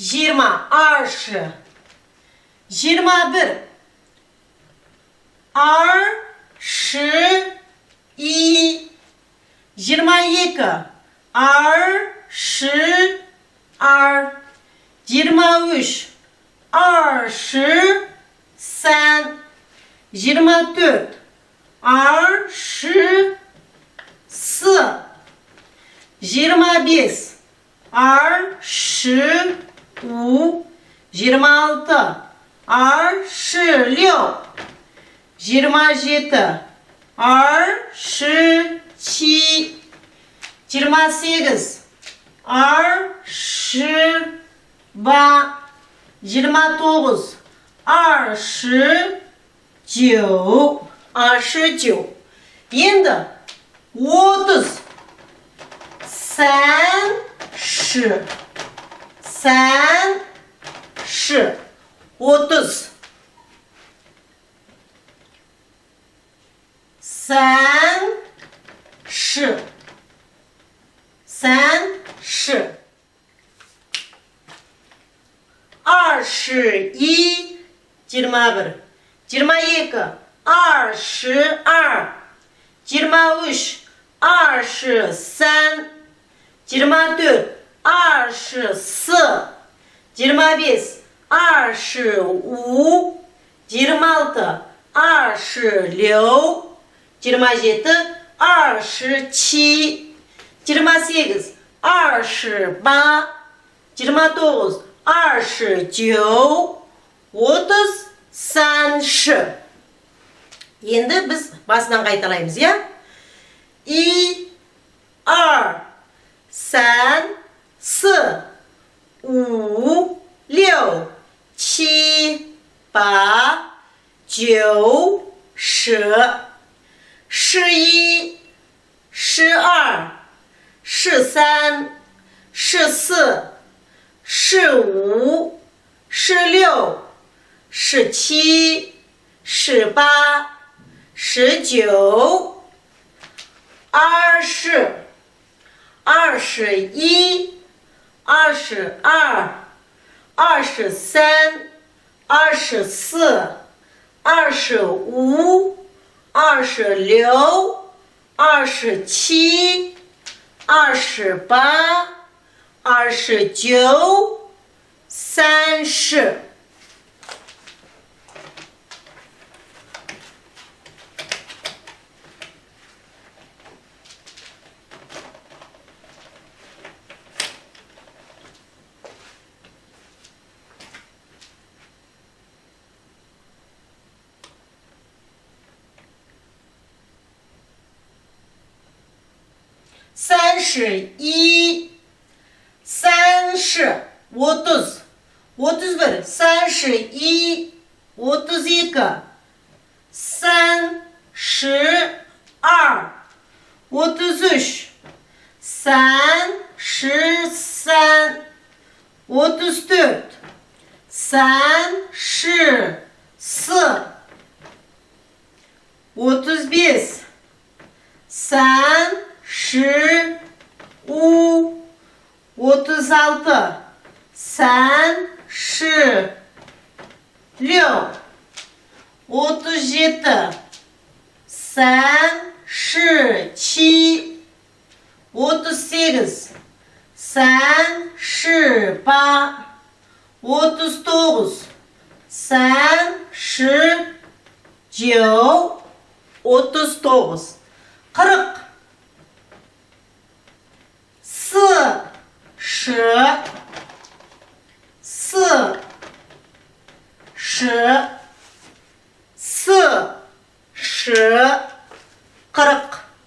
20, 20, 21, 22, 22, 23, 24, 25, 26, 27, 28, 29, 29. Endi 30, 30, 30, 30, 30, 30. 21, 21, 22, 23, 23, 24, 24, 25, 25, 26, 27, 27, 28, 28, 29, 29, 30, 30. Endi biz basdan qaytalaymiz ya. 1, 2, 3, 4, 5, 6, 7, 8, 9, 10, 11, 12, 13, 14, 15, 16, 17, 18, 19, 20, 21, 22, 23, 24, 25, 26, 27, 28, 29, 30.31, 30, 30, 31, 31, 32, 32, 33, 34, 34, 35, 36, 36, 37, 37, 37, 38, 38, 39, 39, 39, 40, 40, 40, 40, 40, 30, 30, 31, 31, 32, 32, 33, 33, 34,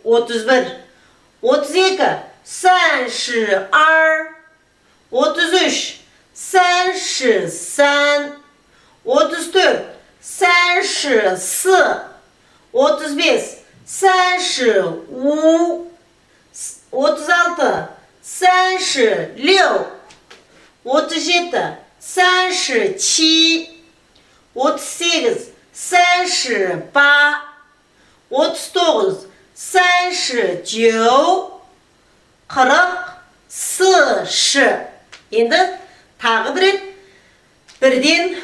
34, 35, 35, 36, 36, 37, 37, 38, 38, 39, 39, 40, 40. Енді тағы бір рет бірден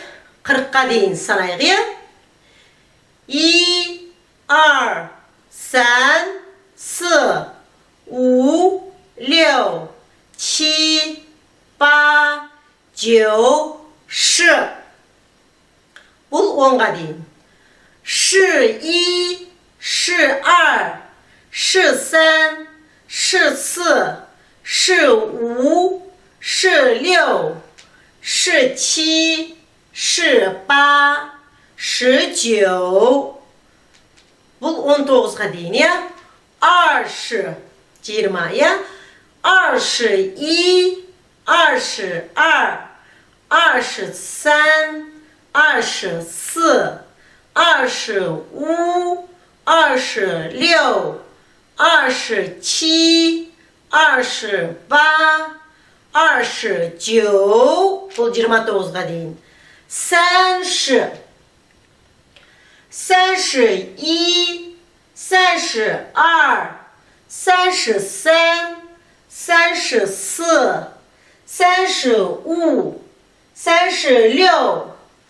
40-қа дейін санайық. 1, 2, 3, 4, 5, 6, 7, 8, 9, 10. Бұл 10-ға дейін. 11, 12, 13, 14, 15, 16, 17, 18, 19. Бұл 19-ға дейін, я? 20, 20, я? 21, 22, 23, 24, 25, 26, 27, 28, 29. Бұл 29-ға дейін. 30, 31, 32, 33, 34, 35, 36,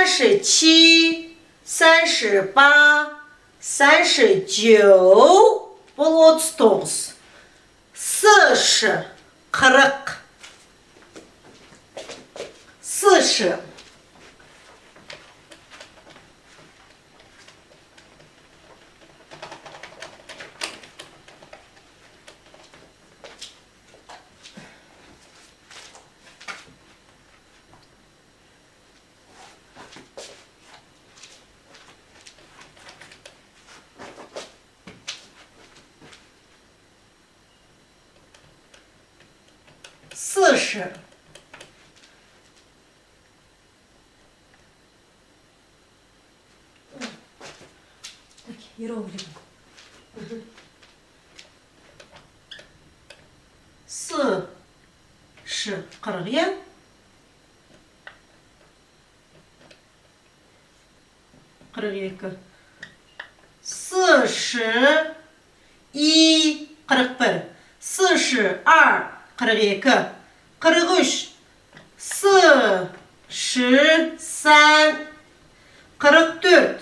37, 38, 39. Бұл 39. 40, 40. 40. 40. Так, и ровненько. 40, 40, я? 42. 41, 41. 42, 42. 43, 43, 44, 44, 45, 45,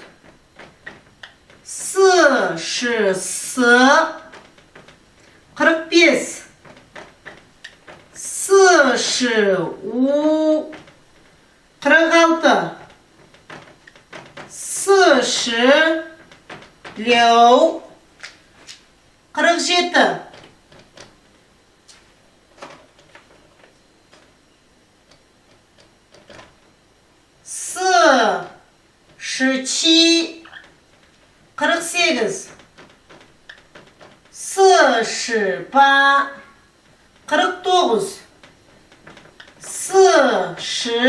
46, 46, 47. 47, 48, 48, 49, 49, 50, 50, 50, 40, 40, 41,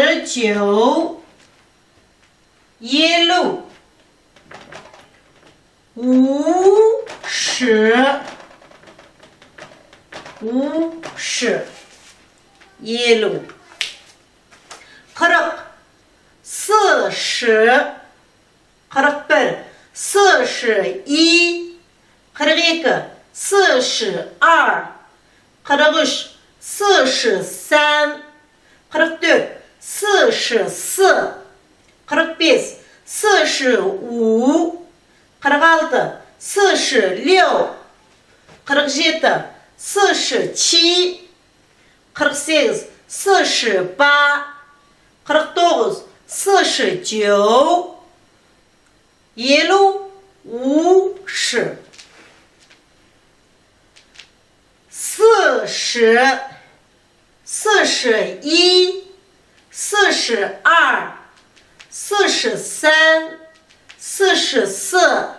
41, 42, 42, 43, 43, 44, 44, 45, 45, 46, 46, 47, 47, 48, 48, 49, 49, 50, 50, 40, 41, 42, 43, 44, 45, 46, 47,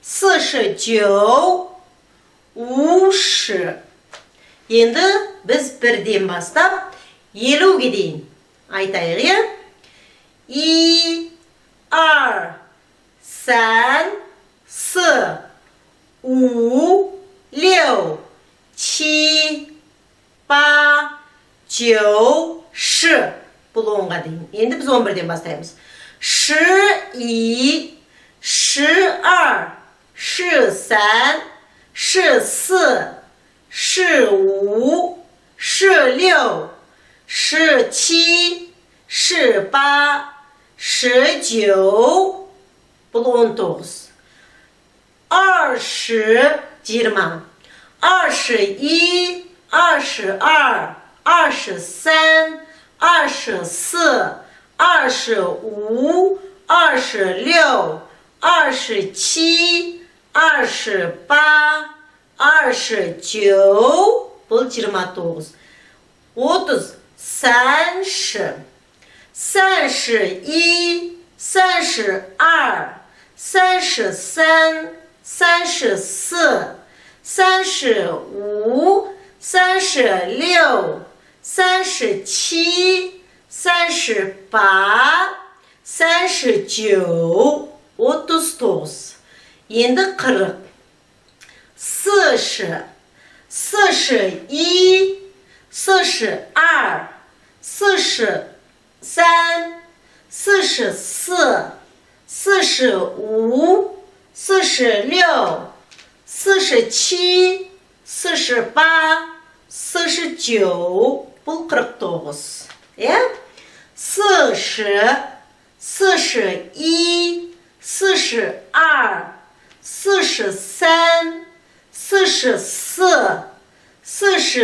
48, 49, 50. Енді біз бірден бастап 50-ге дейін айтайық. 1, 2, 3, 4, 5, 6, 7, 8, 9, 10 buloğunga deyin. Endi biz 11'den başlayamiz. 11, 12, 13, 14, 15, 16, 17, 18, 19, bu da 19. 20, 20, 21, 22, 23, 24, 25, 26, 27, 28, 29, bu 29. 30, 30, 31, 32, 33, 34, 35, 36, 37, 38, 39, 39. Endi 40, 40, 41, 42, 43, 44, 45, 46, 47, 48, 49, bu 49. Ya? 40, 41, 42, 43, 44, 45,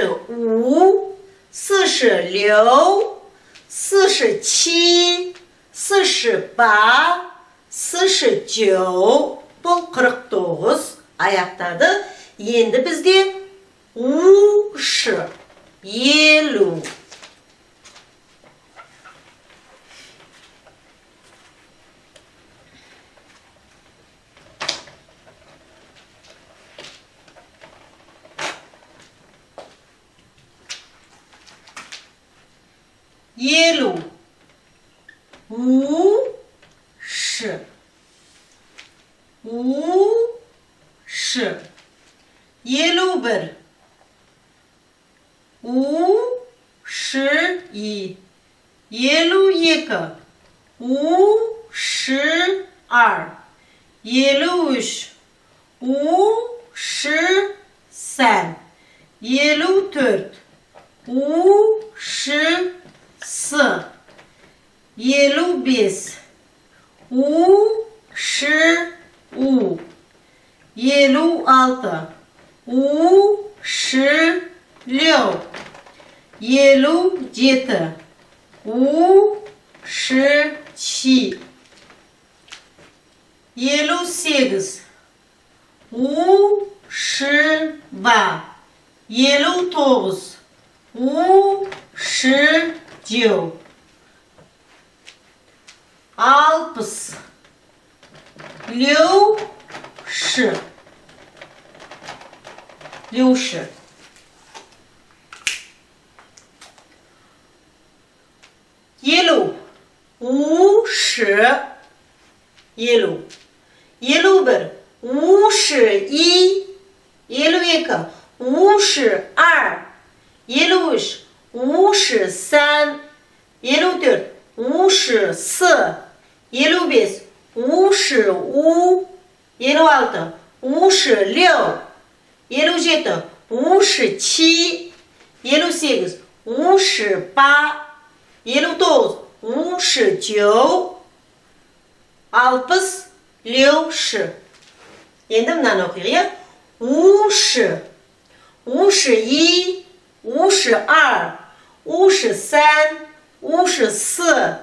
46, 47, 48, 49, bu 49 ayaktadır. Endi bizde uş, yelu. Yelu. Uş. Uş. Yelu bir. Uş i. Yelu iki. Uş ar. Yelu üç. Uş sen. Yelu dört. Uş sı. Yelu beş. Uş u. Yelu altı. Uş лёв. Yelu жеті. Уш чи. Yelu сегіз. Уш ба. Yelu тоғыз. Уш жеу. Алпыс. Леуші. Леуші. Yelu. Уш. Yelu. Yelu bir. Уш и. Yelu екі. Уш ар. Yelu üç. Уш сан. Yelu dört. Уш сы. Yelu beş. Уш у. Yelu altı. Уш леу. Yelu жеті. Уш чи. Yelu сегіз. Уш ба. Yelu тоғыз. Уш жеу. Алпыс. Леуші. Енді мынаны оқиық. Уш. Уш и. Уш ар. Уш сан. Уш сы.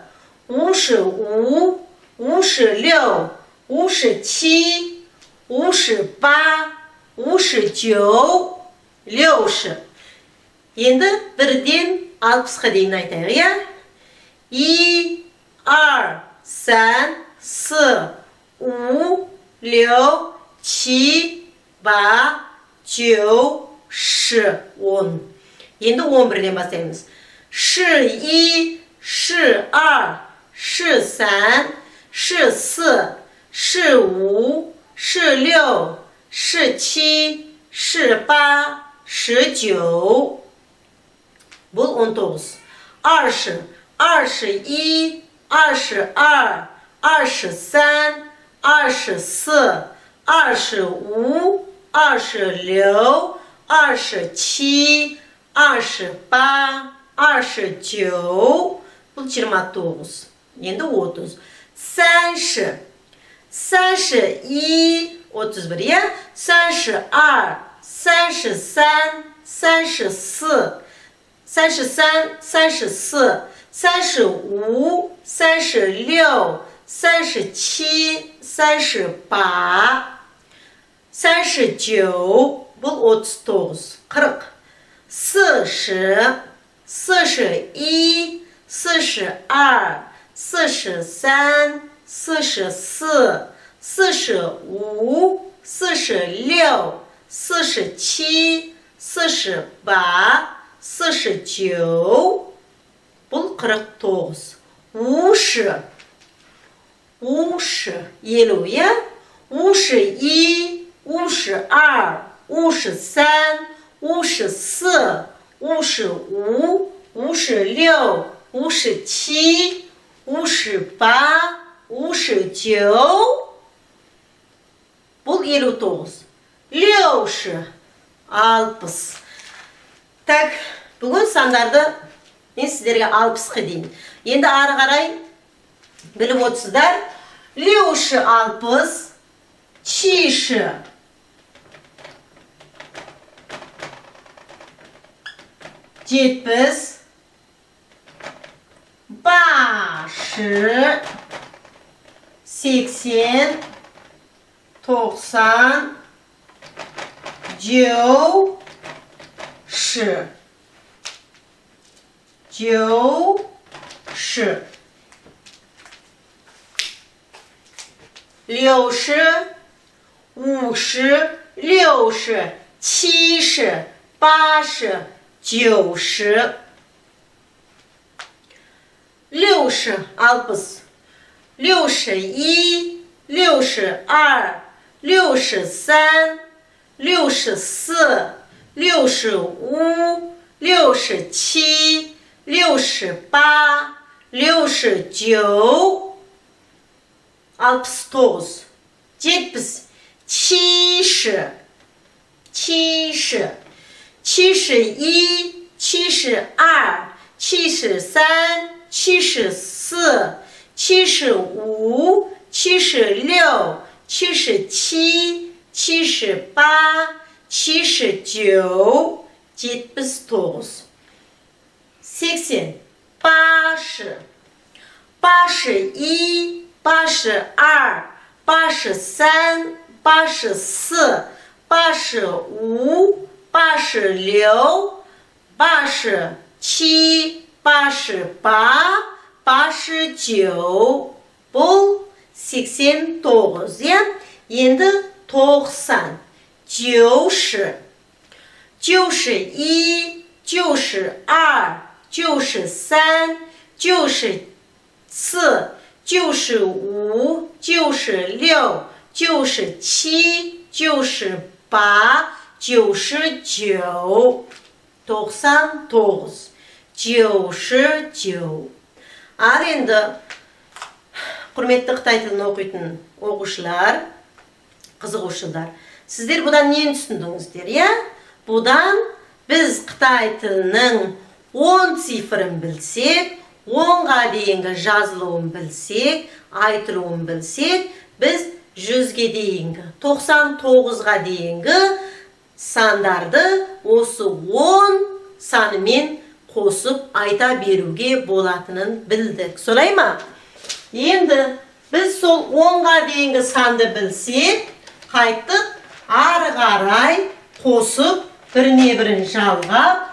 Уш у. Уш леу. Уш чи. Уш ба. Уш жеу. Леуші. Енді бірден алпысқа дейін айтайық, я? И, ар, сан, сы, у, леу, чи, ба, жеу, ші, 10. Енді 11-ден бастаймыз. Ші и, ші ар, ші сан, ші сы, ші у, ші леу, ші чи, ші ба, ші жеу. Бұл 19. 20, 21, 22, 23, 24, 25, 26, 27, 28, 29. Бұл 29. Енді 30. 30, 31, 31, ya? 32, 33, 34, 33, 34, 35, 36, 37, 38, 39. Бұл 39. 40, 40, 41, 42, 43, 44, 45, 46, 47, 48, 49. Бұл 49. 50, 50, 50, ya? 51, 52, 53, 54, 55, 56, 57, 58, 59. Бұл 59. 60, 60. Так, бүгін сандарды мен сіздерге 60-қа дейін. Енді ары қарай біліп отырсыздар. 60, 60, 70, 70, 80, 80, 90, 90, 90, 60, 50, 60, 70, 80, 90. 60, 60, 61, 62, 63, 64, 65, 67, 68, 69. 69, 70, 70, 70, 71, 72, 73, 74, 75, 76, 77, 78, 79, 79. 80, 80, 81, 82, 83, 84, 85, 86, 87, 88, 89. Бұл 89, ya? Енді 90, 90, 91, 92, 93, 94, 95, 96, 97, 98, 99. 99, 99. Ал енді құрметті Қытай тілін оқитын оқушылар, қызығушылар, сіздер бұдан нені түсіндіңіздер, я? Бұдан біз Қытай тілінің 10 цифрын білсек, 10-ға дейінгі жазылуын білсек, айтылуын білсек, біз 100-ге дейінгі, 99-ға дейінгі сандарды осы 10 санымен қосып айта беруге болатынын білдік. Солай ма? Енді біз сол 10-ға дейінгі санды білсек, қайттық, ары қарай қосып, біріне бірін жалғап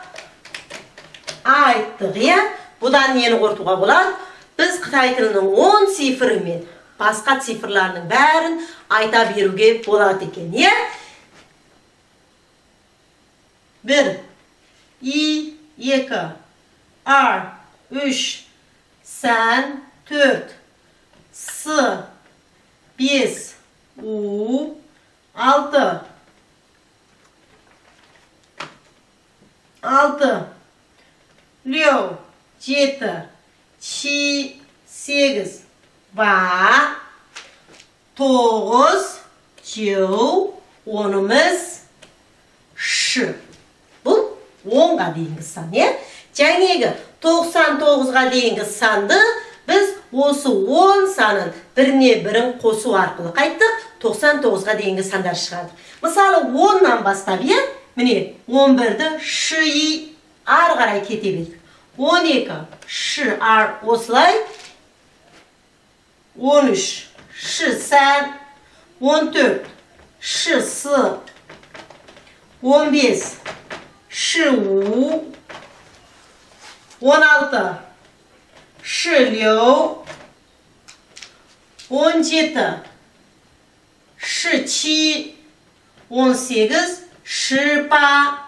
айттық, я? Бұдан нені қортуға болады? Біз Қытай тілінің 10 цифрымен басқа цифрларының бәрін айта беруге болады екен, я? 1, 2, 2, 3, 4, 5, 6, 7, леу, 7, чи, 8, ба, 9, жеу, 10'ымыз, ш. Бұл 10-ға дейінгі сан, Жаңегі 99-ға дейінгі санды біз осы 10 санын біріне бірін қосу арқылы қайттық, 99-ға дейінгі сандар шығардық. Мысалы 10-нан бастап, міне 11-ді ш-и ары қарай кете бердік. 12 ш-ар осылай, 13 ш-сан, 14 ш-с, 15 ш-у, 16 ш-леу, 17 ш-чи, 18 ш-па,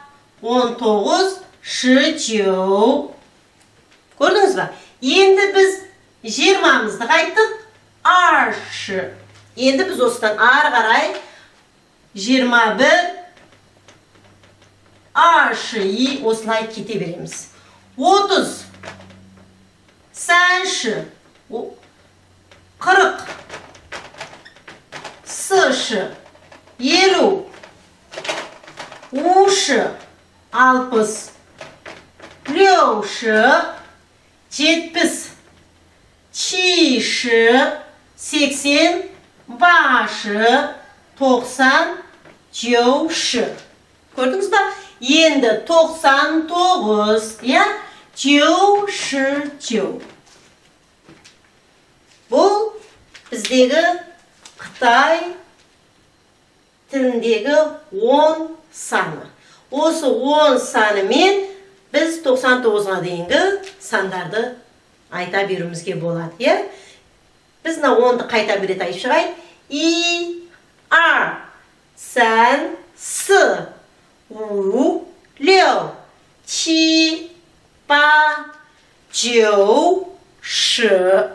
19 ш-жеу. Көрдіңіз ба? Енді біз 20-мызды қайттық, аш. Енді біз осыдан ары қарай 21 аш-и осылай кете береміз. 30 сан-ш, 40 с-ш, 50 у-ш, 60 леу-ш, 70 чи-ш, 80 ба-ш, 90 жеу-ш. Көрдіңіз ба? Енді 99, жеу-ш-жеу. Бұл біздегі Қытай тіліндегі 10 саны. Осы 10 санымен біз 99-ға дейінгі сандарды айта беруімізге болады. Біз 10-ды қайта бір рет айтып шығайық. И, а, сан, с, у, леу, чи, ба, жеу, ш.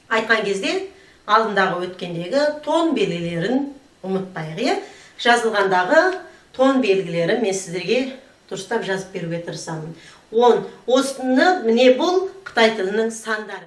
Айтқан кезде алдындағы өткендегі тон белгілерін ұмытпайық. Жазылғандағы тон белгілері мен сіздерге дұрыстап жазып беруге тырысамын. 10. Осыны міне бұл Қытай тілінің сандары.